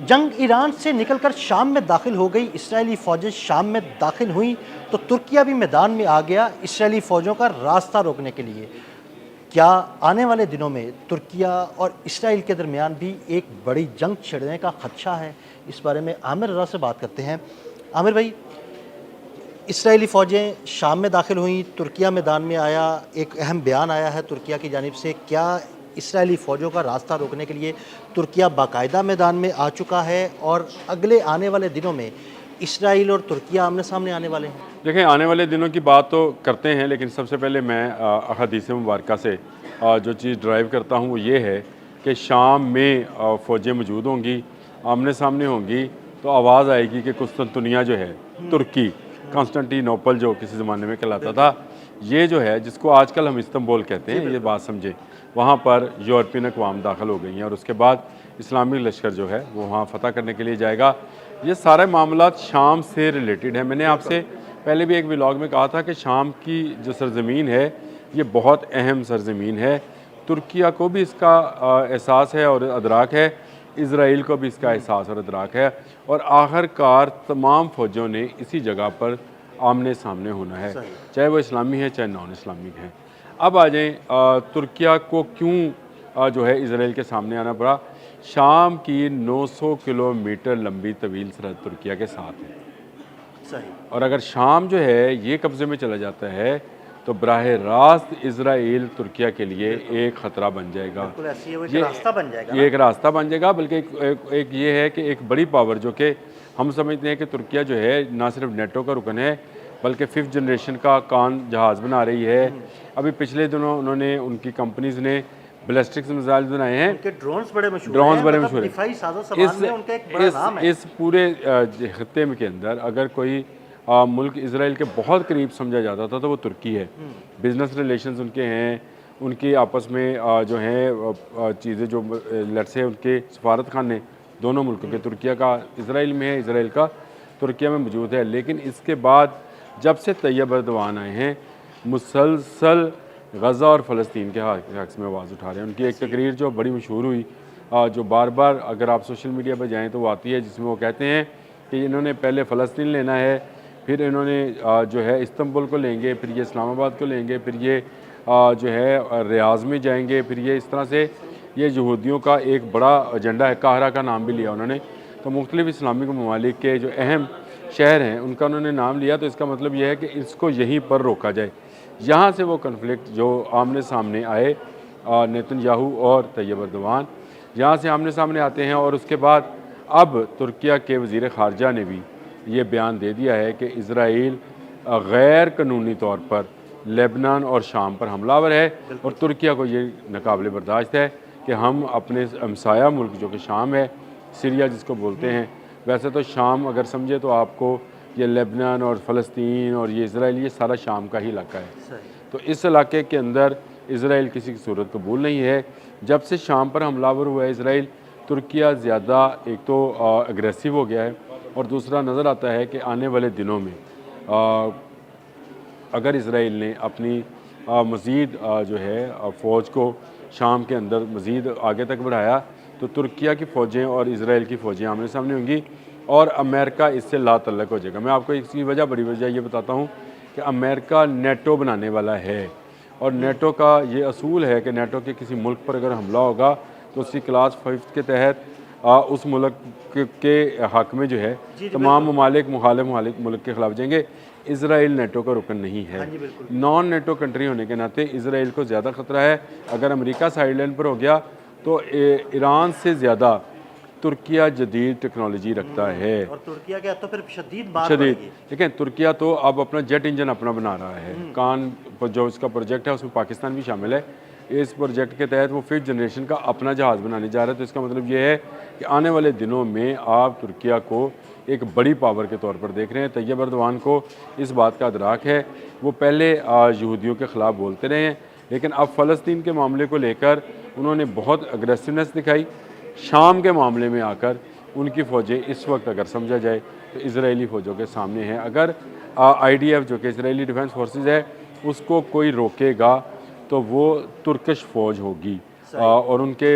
जंग ईरान से निकलकर शाम में दाखिल हो गई, इसराइली फ़ौजें शाम में दाखिल हुईं तो तुर्किया भी मैदान में आ गया इसराइली फ़ौजों का रास्ता रोकने के लिए। क्या आने वाले दिनों में तुर्किया और इसराइल के दरमियान भी एक बड़ी जंग छिड़ने का खदशा है? इस बारे में आमिर रज़ा से बात करते हैं। आमिर भाई, इसराइली फ़ौजें शाम में दाखिल हुईं, तुर्किया मैदान में आया, एक अहम बयान आया है तुर्किया की जानिब से। क्या इसराइली फ़ौजों का रास्ता रोकने के लिए तुर्किया बाकायदा मैदान में आ चुका है और अगले आने वाले दिनों में इसराइल और तुर्किया आमने-सामने आने वाले हैं? देखें, आने वाले दिनों की बात तो करते हैं, लेकिन सबसे पहले मैं अहादीस मुबारका से जो चीज़ ड्राइव करता हूँ वो ये है कि शाम में फ़ौजें मौजूद होंगी, आमने सामने होंगी, तो आवाज़ आएगी कि कुस्तुनतुनिया जो है, तुर्की, कॉन्स्टेंटिनोपल जो किसी ज़माने में कहलाता था, ये जो है जिसको आजकल हम इस्तांबुल कहते हैं, ये बात समझें, वहाँ पर यूरोपियन अक़वाम दाखिल हो गई हैं और उसके बाद इस्लामिक लश्कर जो है वो वहाँ फ़तह करने के लिए जाएगा। ये सारे मामलात शाम से रिलेटेड हैं। मैंने आपसे पहले भी एक व्लॉग में कहा था कि शाम की जो सरज़मीन है ये बहुत अहम सरज़मीन है। तुर्किया को भी इसका एहसास है और अदराक है, इज़राइल को भी इसका एहसास और अदराक है, और आखिरकार तमाम फ़ौजों ने इसी जगह पर आमने सामने होना है, चाहे वो इस्लामी है चाहे नॉन इस्लामिक है। अब आ जाएँ, तुर्किया को क्यों जो है इज़राइल के सामने आना पड़ा। शाम की 900 किलोमीटर लंबी तवील सरहद तुर्किया के साथ है, सही। और अगर शाम जो है ये कब्ज़े में चला जाता है तो बराह रास्त इज़राइल तुर्किया के लिए एक ख़तरा बन जाएगा। बिल्कुल ऐसी है, वो एक ये रास्ता बन जाएगा ये ना? एक रास्ता बन जाएगा, बल्कि एक ये है कि एक बड़ी पावर जो कि हम समझते हैं कि तुर्किया जो है ना सिर्फ नेटो का रुकन है, बल्कि 5th जनरेशन का कान जहाज़ बना रही है। अभी पिछले दिनों उन्होंने, उनकी कंपनीज़ ने बैलिस्टिक मिसाइल बनाए हैं, उनके ड्रोन्स बड़े मशहूर ड्रोन्स हैं, बड़े मतलब मशहूर हैं। दिफाई साज़ो-सामान में उनका एक बड़ा नाम है। इस पूरे खत्ते में के अंदर अगर कोई मुल्क इज़राइल के बहुत करीब समझा जाता था तो वो तुर्की है। बिज़नेस रिलेशंस उनके हैं, उनकी आपस में जो हैं चीज़ें जो लेट्स से उनके सफारत खाने दोनों मुल्कों के, तुर्किया का इज़राइल में है, इज़राइल का तुर्किया में मौजूद है। लेकिन इसके बाद जब से तैयब एर्दोआन आए हैं, मुसलसल गज़ा और फ़लस्तीन के हक़ में आवाज़ उठा रहे हैं। उनकी एक तकरीर जो बड़ी मशहूर हुई, जो बार बार अगर आप सोशल मीडिया पर जाएँ तो वो आती है, जिसमें वो कहते हैं कि इन्होंने पहले फ़लस्तीन लेना है, फिर इन्होंने जो है इस्तांबुल को लेंगे, फिर ये इस्लामाबाद को लेंगे, फिर ये जो है रियाज़ में जाएंगे, फिर ये इस तरह से ये यहूदियों का एक बड़ा एजेंडा है। काहिरा का नाम भी लिया उन्होंने, तो मुख्तलिफ़ इस्लामिक ममालिक के जो अहम शहर हैं उनका उन्होंने नाम लिया। तो इसका मतलब ये है कि इसको यहीं पर रोका जाए। यहाँ से वो कन्फ्लिक्ट जो आमने सामने आए, नेतन्याहू और तैयब एर्दोआन यहाँ से आमने सामने आते हैं, और उसके बाद अब तुर्किया के वज़ीर ख़ारजा ने भी ये बयान दे दिया है कि इज़राइल गैर कानूनी तौर पर लेबनान और शाम पर हमलावर है, और तुर्किया को ये नाकाबिले बर्दाश्त है कि हम अपने हमसाया मुल्क जो कि शाम है, सीरिया जिसको बोलते हैं, वैसे तो शाम अगर समझे तो आपको ये लेबनान और फ़लस्तीन और ये इज़राइल, ये सारा शाम का ही इलाका है। तो इस इलाके के अंदर इज़राइल किसी की सूरत कबूल नहीं है। जब से शाम पर हमलावर हुआ है इज़राइल, तुर्किया ज़्यादा एक तो अग्रेसिव हो गया है, और दूसरा नज़र आता है कि आने वाले दिनों में अगर इज़राइल ने अपनी मज़ीद जो है फ़ौज को शाम के अंदर मज़ीद आगे तक बढ़ाया, तो तुर्किया की फ़ौजें और इज़राइल की फ़ौजें आमने सामने होंगी, और अमेरिका इससे लातल्लक़ हो जाएगा। मैं आपको इसकी वजह, बड़ी वजह ये बताता हूँ कि अमेरिका नेटो बनाने वाला है, और नेटो का ये असूल है कि नेटो के किसी मुल्क पर अगर हमला होगा तो उसकी क्लास 5 के तहत उस मुल्क के हक़ में जो है तमाम ममालिक मुखालिफ मुल्क के ख़िलाफ़ जाएंगे। इज़राइल नेटो का रुकन नहीं है, नॉन नेटो कंट्री होने के नाते इज़राइल को ज़्यादा ख़तरा है। अगर अमेरिका साइडलाइन पर हो गया तो ईरान से ज़्यादा तुर्किया जदीद टेक्नोलॉजी रखता है, और तुर्किया के तो फिर शदीद देखें, तुर्किया तो अब अपना जेट इंजन अपना बना रहा है। कान जो इसका प्रोजेक्ट है उसमें पाकिस्तान भी शामिल है। इस प्रोजेक्ट के तहत वो 5th जनरेशन का अपना जहाज़ बनाने जा रहा है। तो इसका मतलब ये है कि आने वाले दिनों में आप तुर्किया को एक बड़ी पावर के तौर पर देख रहे हैं। तैयब एर्दोआन को इस बात का अदराक है, वो पहले यहूदियों के ख़िलाफ़ बोलते रहे हैं, लेकिन अब फ़लस्तीन के मामले को लेकर उन्होंने बहुत अग्रेसिवनेस दिखाई। शाम के मामले में आकर उनकी फ़ौजें इस वक्त अगर समझा जाए तो इज़राइली फ़ौजों के सामने हैं। अगर IDF जो कि इज़राइली डिफेंस फोर्सेस है उसको कोई रोकेगा तो वो तुर्किश फ़ौज होगी, और उनके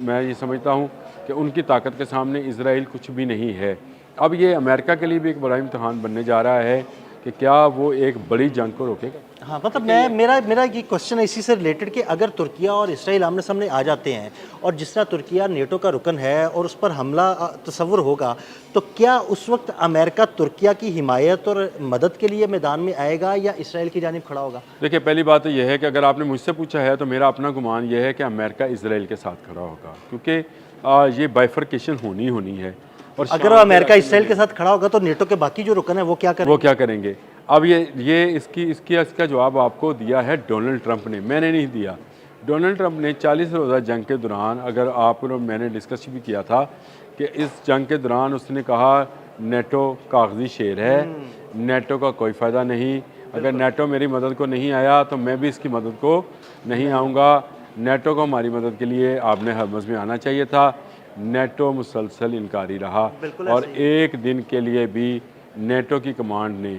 मैं ये समझता हूँ कि उनकी ताकत के सामने इज़राइल कुछ भी नहीं है। अब ये अमेरिका के लिए भी एक बड़ा इम्तहान बनने जा रहा है कि क्या वो एक बड़ी जंग को रोकेगा। हाँ, मतलब मैं मेरा मेरा ये क्वेश्चन है इसी से रिलेटेड कि अगर तुर्किया और इसराइल आमने सामने आ जाते हैं और जिस तरह तुर्किया नेटो का रुकन है और उस पर हमला तसव्वुर होगा, तो क्या उस वक्त अमेरिका तुर्किया की हिमायत और मदद के लिए मैदान में आएगा या इसराइल की जानिब खड़ा होगा? देखिए, पहली बात तो यह है कि अगर आपने मुझसे पूछा है तो मेरा अपना गुमान यह है कि अमेरिका इज़राइल के साथ खड़ा होगा, क्योंकि ये बाइफरकेशन होनी है। और अगर वो अमेरिका इसराइल के साथ खड़ा होगा तो नेटो के बाकी जो रुकन है वो क्या करेंगे? वो क्या करेंगे? अब ये इसका जवाब आपको दिया है डोनाल्ड ट्रंप ने, मैंने नहीं दिया। डोनाल्ड ट्रंप ने 40 रोज़ा जंग के दौरान, अगर आप और मैंने डिस्कस भी किया था कि इस जंग के दौरान उसने कहा नेटो कागजी शेर है, नेटो का कोई फ़ायदा नहीं, अगर नेटो मेरी मदद को नहीं आया तो मैं भी इसकी मदद को नहीं आऊँगा। नेटो को हमारी मदद के लिए आपने हरमज़ में आना चाहिए था। नेटो मुसलसल इनकारी रहा और एक दिन के लिए भी नेटो की कमांड ने,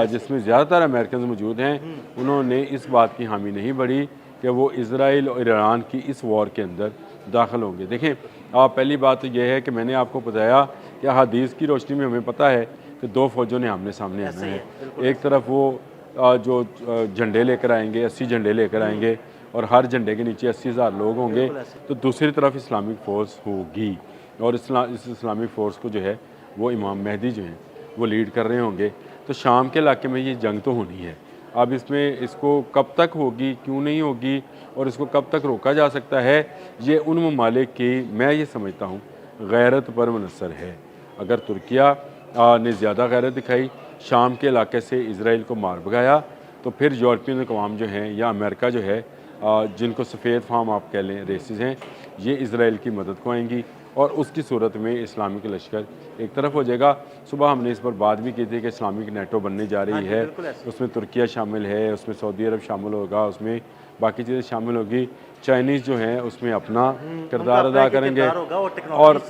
जिसमें ज़्यादातर अमेरिकन मौजूद हैं, उन्होंने इस बात की हामी नहीं बढ़ी कि वो इज़राइल और ईरान की इस वॉर के अंदर दाखिल होंगे। देखें, पहली बात तो यह है कि मैंने आपको बताया कि हदीस की रोशनी में हमें पता है कि दो फ़ौजों ने आमने सामने आना है। एक तरफ वो जो झंडे लेकर आएंगे, 80 झंडे लेकर आएंगे और हर झंडे के नीचे 80,000 लोग होंगे, तो दूसरी तरफ इस्लामिक फ़ोर्स होगी और इस इस्लामिक फ़ोर्स को जो है वो इमाम मेहदी जो हैं वो लीड कर रहे होंगे। तो शाम के इलाके में ये जंग तो होनी है। अब इसको कब तक होगी, क्यों नहीं होगी और इसको कब तक रोका जा सकता है, ये उन ममालिक की, मैं ये समझता हूँ, गैरत पर मुनसर है। अगर तुर्किया ने ज़्यादा गैरत दिखाई, शाम के इलाके से इज़राइल को मार भगाया, तो फिर यूरोपियन अक़वाम जो हैं या अमेरिका जो है, जिनको सफ़ेद फार्म आप कह लें, रेसिस हैं, ये इज़राइल की मदद को आएंगी और उसकी सूरत में इस्लामिक लश्कर एक तरफ हो जाएगा। सुबह हमने इस पर बात भी की थी कि इस्लामिक नेटो बनने जा रही है, उसमें तुर्किया शामिल है, उसमें सऊदी अरब शामिल होगा, उसमें बाकी चीज़ें शामिल होगी। चाइनीज़ जो हैं उसमें अपना किरदार अदा करेंगे और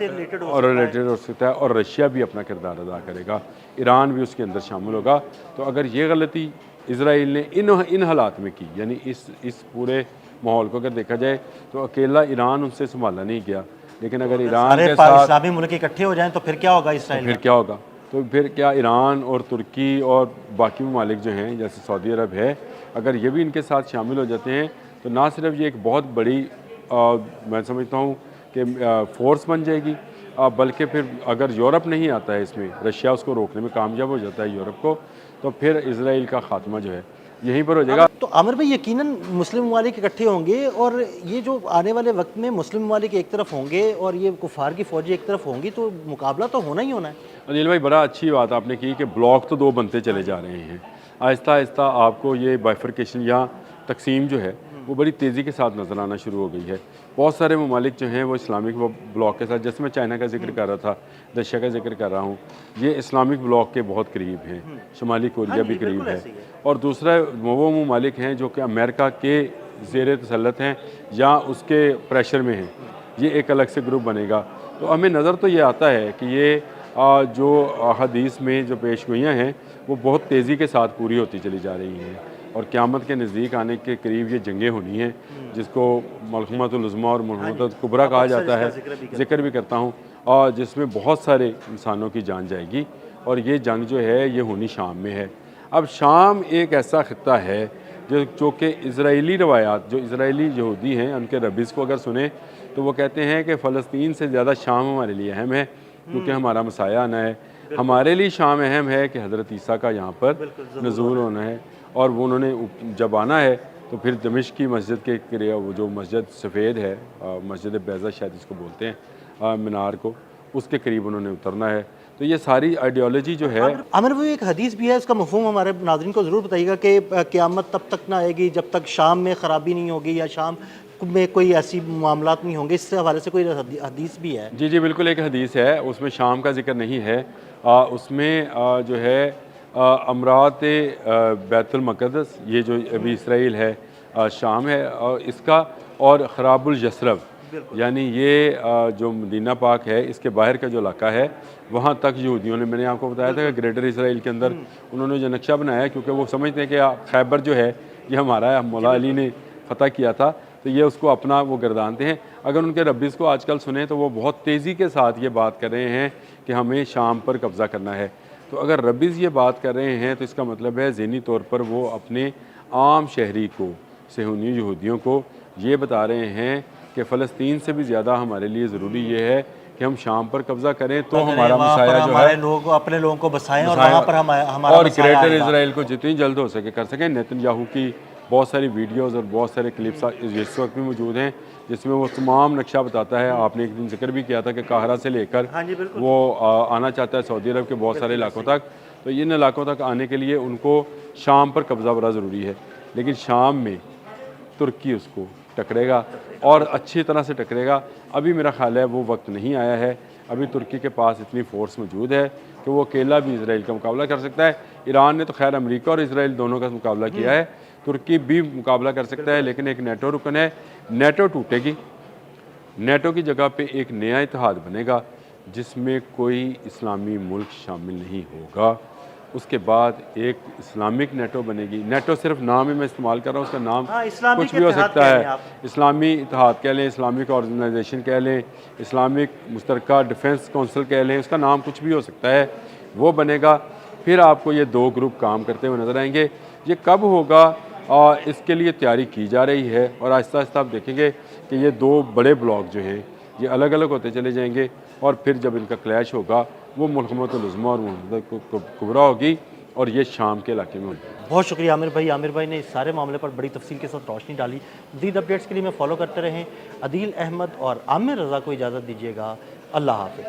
रिलेटेड हो सकता है, और रशिया भी अपना किरदार अदा करेगा, ईरान भी उसके अंदर शामिल होगा। तो अगर ये गलती इज़राइल ने इन हालात में की, यानी इस पूरे माहौल को अगर देखा जाए तो अकेला ईरान उनसे संभाला नहीं गया, लेकिन अगर ईरान के साथ इस्लामी मुल्क इकट्ठे हो जाएं तो फिर क्या होगा इसराइल? फिर क्या होगा? तो फिर क्या ईरान और तुर्की और बाकी ममालिक जो हैं जैसे सऊदी अरब है, अगर ये भी इनके साथ शामिल हो जाते हैं तो ना सिर्फ ये एक बहुत बड़ी मैं समझता हूँ कि फ़ोर्स बन जाएगी, बल्कि फिर अगर यूरोप नहीं आता है इसमें, रशिया उसको रोकने में कामयाब हो जाता है यूरोप को, तो फिर इज़राइल का ख़ात्मा जो है यहीं पर हो जाएगा। तो आमिर भाई, यकीनन मुस्लिम ममालिक इकट्ठे होंगे और ये जो आने वाले वक्त में मुस्लिम ममालिक एक तरफ होंगे और ये कुफार की फ़ौजें एक तरफ होंगी, तो मुकाबला तो होना ही होना है। अनिल भाई, बड़ा अच्छी बात आपने की कि ब्लॉक तो दो बनते चले जा रहे हैं। आहिस्ता आहिस्ता आपको ये बाइफरकेशन या तकसीम जो है वो बड़ी तेज़ी के साथ नज़र आना शुरू हो गई है। बहुत सारे ममालिक जो हैं वो इस्लामिक ब्लॉक के साथ, जैसे मैं चाइना का जिक्र कर रहा था, रशिया का जिक्र कर रहा हूँ, ये इस्लामिक ब्लॉक के बहुत करीब हैं। शुमाली कोरिया भी करीब है। और दूसरा वो ममालिक हैं जो कि अमेरिका के ज़ेर तसल्लुत हैं या उसके प्रेशर में हैं, ये एक अलग से ग्रुप बनेगा। तो हमें नज़र तो ये आता है कि ये जो हदीस में जो पेशगोइयाँ हैं वो बहुत तेज़ी के साथ पूरी होती चली जा रही हैं और क़यामत के नज़दीक आने के करीब ये जंगें होनी हैं, जिसको मलहमतुल उज़्मा और मलहमतुल कुबरा कहा जाता है, जिक्र भी करता हूँ, और जिसमें बहुत सारे इंसानों की जान जाएगी। और ये जंग जो है ये होनी शाम में है। अब शाम एक ऐसा ख़ित्ता है जो कि इज़राइली रवायात, जो इज़राइली यहूदी हैं उनके रबीज़ को अगर सुने तो वो कहते हैं कि फ़लस्तीन से ज़्यादा शाम हमारे लिए अहम है, क्योंकि हमारा मसाया आना है। हमारे लिए शाम अहम है कि हज़रत ईसा का यहाँ पर नज़ूल होना है, और वो उन्होंने जब आना है तो फिर दमिश्क की मस्जिद के करीब, वो जो मस्जिद सफ़ेद है, मस्जिद बैज़ा शायद इसको बोलते हैं, मीनार को, उसके करीब उन्होंने उतरना है। तो ये सारी आइडियोलॉजी जो है। आमिर, वो एक हदीस भी है, इसका मफ़हूम हमारे नाज़रीन को ज़रूर बताइएगा कि क़यामत तब तक ना आएगी जब तक शाम में ख़राबी नहीं होगी या शाम में कोई ऐसी मामलात नहीं होंगे। इस हवाले से कोई हदीस भी है? जी बिल्कुल, एक हदीस है, उसमें शाम का जिक्र नहीं है। उसमें जो है अमरात बैतुल मक़दस, ये जो अभी इसराइल है, शाम है, और इसका और ख़राबुल यसरब, यानी ये जो मदीना पाक है इसके बाहर का जो इलाका है वहाँ तक यहूदियों ने, मैंने आपको बताया था कि ग्रेटर इसराइल के अंदर उन्होंने जो नक्शा बनाया है, क्योंकि वो समझते हैं कि खैबर जो है ये हमारा है, मौला अली ने फ़तह किया था, तो ये उसको अपना वो गर्दानते हैं। अगर उनके रब्बीज़ को आजकल सुने तो वो बहुत तेज़ी के साथ ये बात कर रहे हैं कि हमें शाम पर कब्ज़ा करना है। तो अगर रब्बीज़ ये बात कर रहे हैं तो इसका मतलब है ज़हनी तौर पर वो अपने आम शहरी को, सहूनी यहूदियों को ये बता रहे हैं कि फ़लस्तीन से भी ज़्यादा हमारे लिए ज़रूरी ये है कि हम शाम पर कब्ज़ा करें तो हमारा वहाँ पर मसाया जो हमारे है लोग अपने लोगों को बसाएं और वहाँ पर हमारा और मसाया ग्रेटर आएगा। इसराइल को जितनी जल्द हो सके कर सकें। नेतन्याहू की बहुत सारी वीडियोज़ और बहुत सारे क्लिप्स इस वक्त भी मौजूद हैं जिसमें वो तमाम नक्शा बताता है। आपने एक दिन जिक्र भी किया था कि काहिरा से लेकर हाँ जी, बिल्कुल। वो आना चाहता है सऊदी अरब के बहुत सारे इलाकों तक। तो इन इलाकों तक आने के लिए उनको शाम पर कब्ज़ा बड़ा ज़रूरी है, लेकिन शाम में तुर्की उसको टकरेगा और अच्छी तरह से टकरेगा। अभी मेरा ख्याल है वो वक्त नहीं आया है। अभी तुर्की के पास इतनी फ़ोर्स मौजूद है कि वो अकेला भी इसराइल का मुकाबला कर सकता है। ईरान ने तो खैर अमेरिका और इसराइल दोनों का मुकाबला किया है, तुर्की भी मुकाबला कर सकता है, लेकिन एक नेटो रुकन है। नेटो टूटेगी, नेटो की जगह पे एक नया इत्तेहाद बनेगा जिसमें कोई इस्लामी मुल्क शामिल नहीं होगा। उसके बाद एक इस्लामिक नेटो बनेगी। नेटो सिर्फ नाम ही मैं इस्तेमाल कर रहा हूँ, उसका नाम हाँ, इस्लामिक कुछ भी हो इत्तेहाद सकता कह लें है। आप। इस्लामी इत्तेहाद कह लें, इस्लामिक ऑर्गेनाइजेशन कह लें, इस्लामिक मुश्तरका डिफेंस काउंसिल कह लें, उसका नाम कुछ भी हो सकता है, वो बनेगा। फिर आपको ये दो ग्रुप काम करते हुए नज़र आएंगे। ये कब होगा इसके लिए तैयारी की जा रही है और आहिस्ता आहिस्ता आप देखेंगे कि ये दो बड़े ब्लॉक जो हैं ये अलग अलग होते चले जाएंगे और फिर जब इनका क्लैश होगा वो मुल्कमतुल उज़्मा और मुल्कमतुल कुबरा होगी और ये शाम के इलाके में होगी। बहुत शुक्रिया आमिर भाई। आमिर भाई ने इस सारे मामले पर बड़ी तफसील के साथ रोशनी डाली। मज़ीद अपडेट्स के लिए मैं फॉलो करते रहें। अदील अहमद और आमिर रज़ा को इजाज़त दीजिएगा। अल्लाह हाफ़िज़।